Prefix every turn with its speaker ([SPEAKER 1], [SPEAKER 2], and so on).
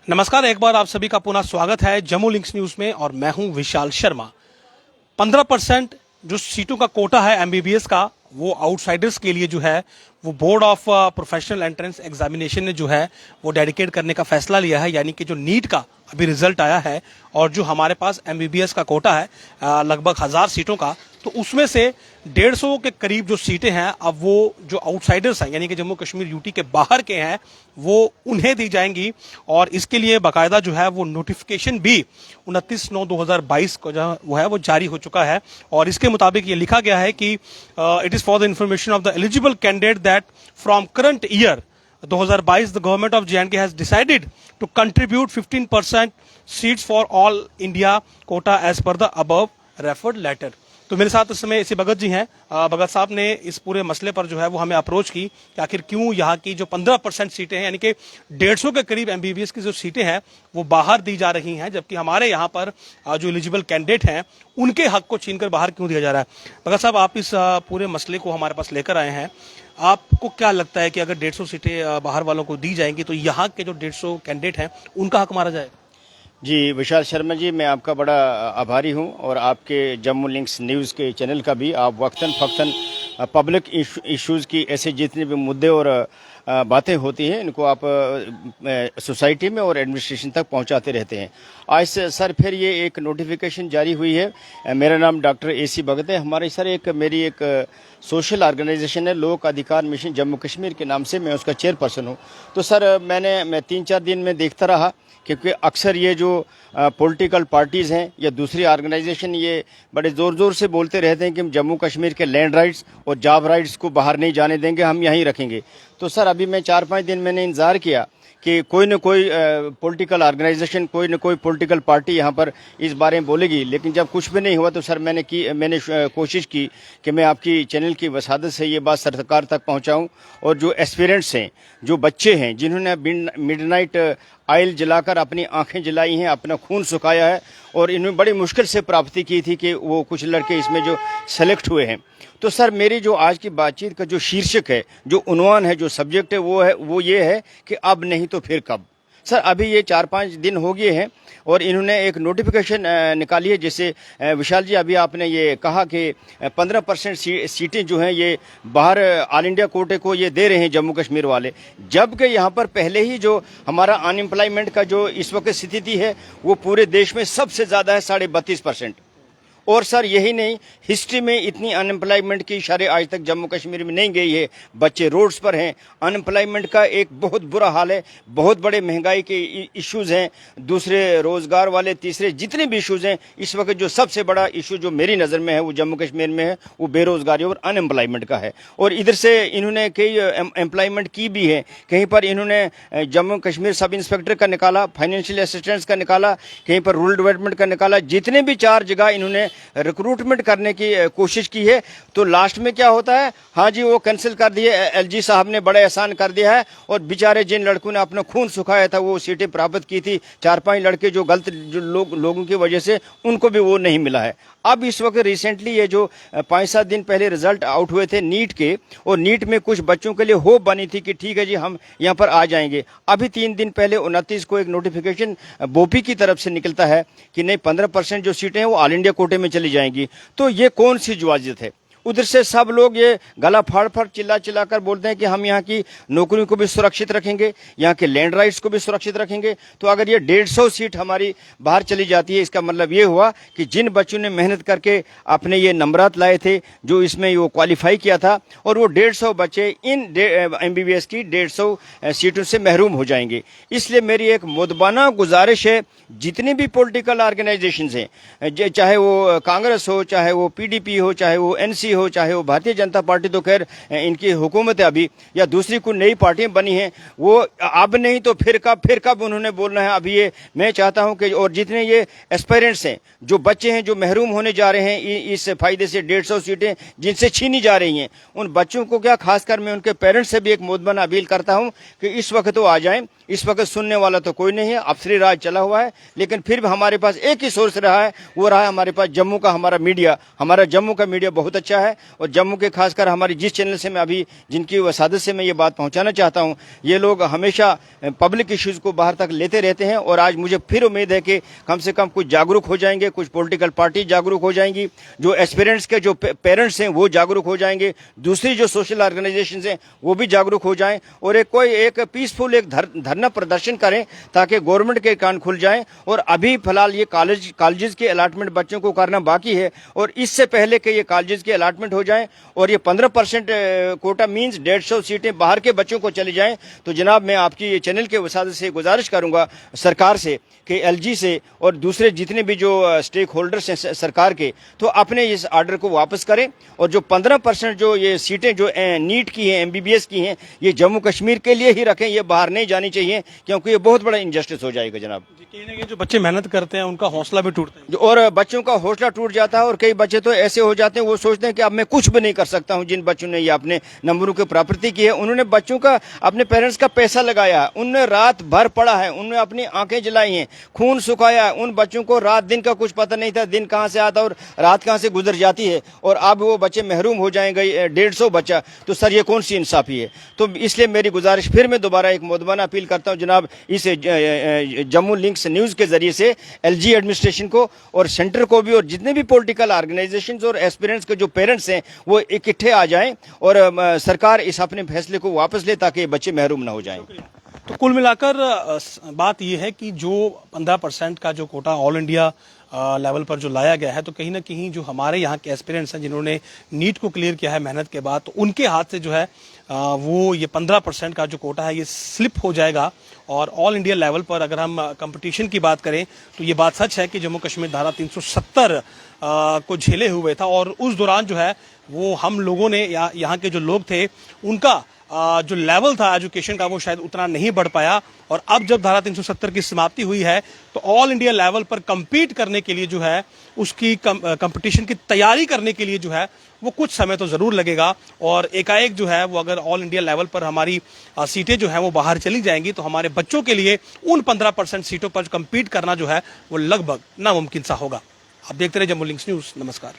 [SPEAKER 1] नमस्कार, एक बार आप सभी का पुनः स्वागत है जम्मू लिंक्स न्यूज में और मैं हूं विशाल शर्मा। 15% जो सीटों का कोटा है एमबीबीएस का, वो आउटसाइडर्स के लिए जो है वो board of professional entrance examination ने जो है वो डेडिकेट करने का फैसला लिया है। यानी कि जो नीट का अभी रिजल्ट आया है और जो हमारे पास एमबीबीएस का कोटा है लगभग 1000 सीटों का, तो उसमें से 150 के करीब जो सीटें हैं अब वो जो आउटसाइडर्स हैं यानी कि जम्मू कश्मीर यूटी के बाहर के हैं वो उन्हें दी जाएंगी। और इसके लिए बाकायदा जो है वो नोटिफिकेशन भी 29/9/2022 को जो वो है वो जारी हो चुका है। और इसके मुताबिक ये लिखा गया है कि it is for the information of the eligible candidate that from current year 2022 the government of JNK has decided to contribute 15% seats for all India quota as per the above referred letter। तो मेरे साथ इस समय AC Bhagat ji हैं। भगत साहब ने इस पूरे मसले पर जो है वो हमें अप्रोच की कि आखिर क्यों यहाँ की जो 15% सीटें हैं यानी कि 150 के करीब एमबीबीएस की जो सीटें हैं वो बाहर दी जा रही हैं, जबकि हमारे यहाँ पर जो एलिजिबल कैंडिडेट हैं उनके हक को छीनकर बाहर क्यों दिया जा रहा है। भगत साहब, आप इस पूरे मसले को हमारे पास लेकर आए हैं। आपको क्या लगता है कि अगर 150 सीटें बाहर वालों को दी जाएंगी तो यहाँ के जो 150 कैंडिडेट हैं उनका हक मारा जाएगा?
[SPEAKER 2] जी विशाल शर्मा जी, मैं आपका बड़ा आभारी हूं और आपके जम्मू लिंक्स न्यूज़ के चैनल का भी। आप वक्तन फ़क्तन पब्लिक इश्यूज़ की ऐसे जितने भी मुद्दे और बातें होती हैं इनको आप सोसाइटी में और एडमिनिस्ट्रेशन तक पहुंचाते रहते हैं। आज से सर फिर ये एक नोटिफिकेशन जारी हुई है। मेरा नाम डॉक्टर एसी भगत है। हमारे सर मेरी एक सोशल ऑर्गेनाइजेशन है, लोक अधिकार मिशन जम्मू कश्मीर के नाम से, मैं उसका चेयरपर्सन हूँ। तो सर मैं 3-4 दिन में देखता रहा क्योंकि अक्सर ये जो पॉलिटिकल पार्टीज़ हैं या दूसरी ऑर्गेनाइजेशन ये बड़े ज़ोर ज़ोर से बोलते रहते हैं कि हम जम्मू कश्मीर के लैंड राइट्स और जॉब राइट्स को बाहर नहीं जाने देंगे, हम यहीं रखेंगे। तो सर अभी मैं 4-5 दिन मैंने इंतज़ार किया कि कोई न कोई पॉलिटिकल ऑर्गेनाइजेशन, कोई न कोई पॉलिटिकल पार्टी यहाँ पर इस बारे में बोलेगी, लेकिन जब कुछ भी नहीं हुआ तो सर मैंने कोशिश की कि मैं आपकी चैनल की वसादत से ये बात सरकार तक पहुँचाऊँ। और जो एस्पिरेंट्स हैं, जो बच्चे हैं जिन्होंने मिडनाइट आयल जलाकर अपनी आंखें जलाई हैं, अपना खून सुखाया है और इन्होंने बड़ी मुश्किल से प्राप्ति की थी कि वो कुछ लड़के इसमें जो सेलेक्ट हुए हैं। तो सर मेरी जो आज की बातचीत का जो शीर्षक है, जो उन्वान है, जो सब्जेक्ट है वो ये है कि अब नहीं तो फिर कब। सर अभी ये 4-5 दिन हो गए हैं और इन्होंने एक नोटिफिकेशन निकाली है। जैसे विशाल जी अभी आपने ये कहा कि 15% सीटें जो हैं ये बाहर ऑल इंडिया कोटे को ये दे रहे हैं जम्मू कश्मीर वाले, जबकि यहाँ पर पहले ही जो हमारा अनएम्प्लॉयमेंट का जो इस वक्त स्थिति है वो पूरे देश में सबसे ज़्यादा है, 32.5%। और सर यही नहीं, हिस्ट्री में इतनी अनएम्प्लॉयमेंट की शरह आज तक जम्मू कश्मीर में नहीं गई है। बच्चे रोड्स पर हैं, अनएम्प्लॉयमेंट का एक बहुत बुरा हाल है, बहुत बड़े महंगाई के इश्यूज़ हैं, दूसरे रोज़गार वाले, तीसरे जितने भी इश्यूज़ हैं। इस वक्त जो सबसे बड़ा इशू जो मेरी नज़र में है वो जम्मू कश्मीर में है, वो बेरोज़गारी और अनएम्प्लॉयमेंट का है। और इधर से इन्होंने कई एम्प्लॉयमेंट की भी है। कहीं पर इन्होंने जम्मू कश्मीर सब इंस्पेक्टर का निकाला, फाइनेंशियल असिस्टेंट्स का निकाला, कहीं पर रूरल डेवलपमेंट का निकाला, जितने भी 4 जगह इन्होंने रिक्रूटमेंट करने की कोशिश की है। तो लास्ट में क्या होता है, हाँ जी वो कैंसिल कर दिए, एलजी साहब ने बड़ा एहसान कर दिया है। और बेचारे जिन लड़कों ने अपना खून सुखाया था वो सीटें प्राप्त की थी, 4-5 लड़के जो गलत जो लोगों की वजह से उनको भी वो नहीं मिला है। अब इस वक्त रिसेंटली ये जो 5-7 दिन पहले रिजल्ट आउट हुए थे नीट के, और नीट में कुछ बच्चों के लिए होप बनी थी कि ठीक है जी हम यहाँ पर आ जाएंगे। अभी 3 दिन पहले 29 को एक नोटिफिकेशन बोपी की तरफ से निकलता है कि नहीं 15% जो सीटें हैं वो ऑल इंडिया कोटे में चली जाएंगी। तो ये कौन सी जुआजियत है? उधर से सब लोग ये गला फाड़ फाड़ चिल्ला कर बोलते हैं कि हम यहाँ की नौकरियों को भी सुरक्षित रखेंगे, यहाँ के लैंड राइट्स को भी सुरक्षित रखेंगे। तो अगर ये 150 सीट हमारी बाहर चली जाती है, इसका मतलब ये हुआ कि जिन बच्चों ने मेहनत करके अपने ये नंबरात लाए थे, जो इसमें वो क्वालिफाई किया था, और वो 150 बच्चे इन एमबीबीएस की 150 सीटों से महरूम हो जाएंगे। इसलिए मेरी एक मुदबाना गुजारिश है, जितनी भी पॉलिटिकल ऑर्गेनाइजेशंस हैं, चाहे वो कांग्रेस हो, चाहे वो पीडीपी हो, चाहे वो एनसी हो, चाहे वो भारतीय जनता पार्टी, तो खैर इनकी हुकूमत है अभी, या दूसरी कोई नई पार्टियां बनी हैं, वो अब नहीं तो फिर कब उन्होंने बोलना है। अभी ये मैं चाहता हूं कि और जितने ये एस्पायरेंट्स हैं, जो बच्चे हैं जो महरूम होने जा रहे हैं इस फायदे से, 150 सीटें जिनसे छीनी जा रही हैं, उन बच्चों को क्या, खासकर मैं उनके पेरेंट्स से भी एक मुदबना अपील करता हूं कि इस वक्त तो आ जाएं। इस वक्त सुनने वाला तो कोई नहीं है, अफसरी राज चला हुआ है, लेकिन फिर भी हमारे पास एक ही सोर्स रहा है, वो रहा है हमारे पास जम्मू का हमारा मीडिया। हमारा जम्मू का मीडिया बहुत अच्छा है। और जम्मू के खासकर हमारी जिस चैनल से मैं अभी जिनकी वसादत से मैं ये बात पहुंचाना चाहता हूं, ये लोग हमेशा पब्लिक इश्यूज को बाहर तक लेते रहते हैं। और आज मुझे फिर उम्मीद है कि कम से कम कुछ जागरूक हो जाएंगे, कुछ पॉलिटिकल पार्टी जागरूक हो जाएंगी, जो एस्पिरेंट्स के जो पेरेंट्स हैं वो जागरूक हो जाएंगे, दूसरी जो सोशल ऑर्गेनाइजेशन हैं वो भी जागरूक हो जाएं और एक पीसफुल एक धरना प्रदर्शन करें ताकि गवर्नमेंट के कान खुल जाएं। और अभी फिलहाल ये कॉलेजेस के अलॉटमेंट बच्चों को करना बाकी है और इससे पहले कि ये कॉलेजेस के अलॉटमेंट हो जाएं और ये 15% कोटा मींस 150 सीटें बाहर के बच्चों को चली जाएं, तो जनाब मैं आपकी ये चैनल के वसादत से गुजारिश करूंगा सरकार से कि एलजी से और दूसरे जितने भी जो स्टेक होल्डर्स हैं सरकार के, तो अपने इस ऑर्डर को वापस करें और जो 15% जो ये सीटें जो नीट की हैं, एमबीबीएस की हैं, ये जम्मू कश्मीर के लिए ही रखें, ये बाहर नहीं जानी चाहिए क्योंकि ये बहुत बड़ा इंजस्टिस हो जाएगा जनाब।
[SPEAKER 1] कहीं ना कहीं जो बच्चे मेहनत करते हैं उनका हौसला भी टूटता है
[SPEAKER 2] और बच्चों का हौसला टूट जाता है और कई बच्चे तो ऐसे हो जाते हैं वो सोचते हैं कि अब मैं कुछ भी नहीं कर सकता हूं। जिन बच्चों ने ये अपने नंबरों की प्राप्ति की है, उन्होंने बच्चों का अपने पेरेंट्स का पैसा लगाया है, उन्होंने रात भर पढ़ा है, उन्होंने अपनी आंखें जलाई हैं, खून सुखाया है। उन बच्चों को रात दिन का कुछ पता नहीं था, दिन कहां से आता और रात कहां से गुजर जाती है और अब वो बच्चे महरूम हो जाएंगे 150 बच्चा। तो सर ये कौन सी इंसाफी है? तो इसलिए मेरी गुजारिश फिर मैं दोबारा एक मुद्दबाना अपील करता हूं जनाब, इस जम्मू लिंक्स न्यूज के जरिए से एलजी एडमिनिस्ट्रेशन को और सेंटर को भी और जितने भी पॉलिटिकल ऑर्गेनाइजेशंस और एस्पिरेंट्स के जो पेरेंट्स हैं वो इकट्ठे आ जाएं और सरकार इस अपने फैसले को वापस ले ताकि बच्चे महरूम ना हो जाएं।
[SPEAKER 1] तो कुल मिलाकर बात यह है कि जो 15% का जो कोटा ऑल इंडिया लेवल पर जो लाया गया है, तो कहीं ना कहीं जो हमारे यहाँ के एस्पिरेंट्स हैं जिन्होंने नीट को क्लियर किया है मेहनत के बाद, तो उनके हाथ से जो है वो ये 15% का जो कोटा है ये स्लिप हो जाएगा। और ऑल इंडिया लेवल पर अगर हम कंपटीशन की बात करें तो ये बात सच है कि जम्मू कश्मीर धारा 370 को झेले हुए था और उस दौरान जो है वो हम लोगों ने या यहाँ के जो लोग थे उनका जो लेवल था एजुकेशन का वो शायद उतना नहीं बढ़ पाया। और अब जब धारा 370 की समाप्ति हुई है तो ऑल इंडिया लेवल पर compete करने के लिए जो है उसकी कंपटीशन की तैयारी करने के लिए जो है वो कुछ समय तो जरूर लगेगा। और एकाएक जो है वो अगर ऑल इंडिया लेवल पर हमारी सीटें जो है वो बाहर चली जाएंगी तो हमारे बच्चों के लिए उन 15% सीटों पर compete करना जो है वो लगभग नामुमकिन सा होगा। आप देखते रहे जम्मू लिंक्स न्यूज। नमस्कार।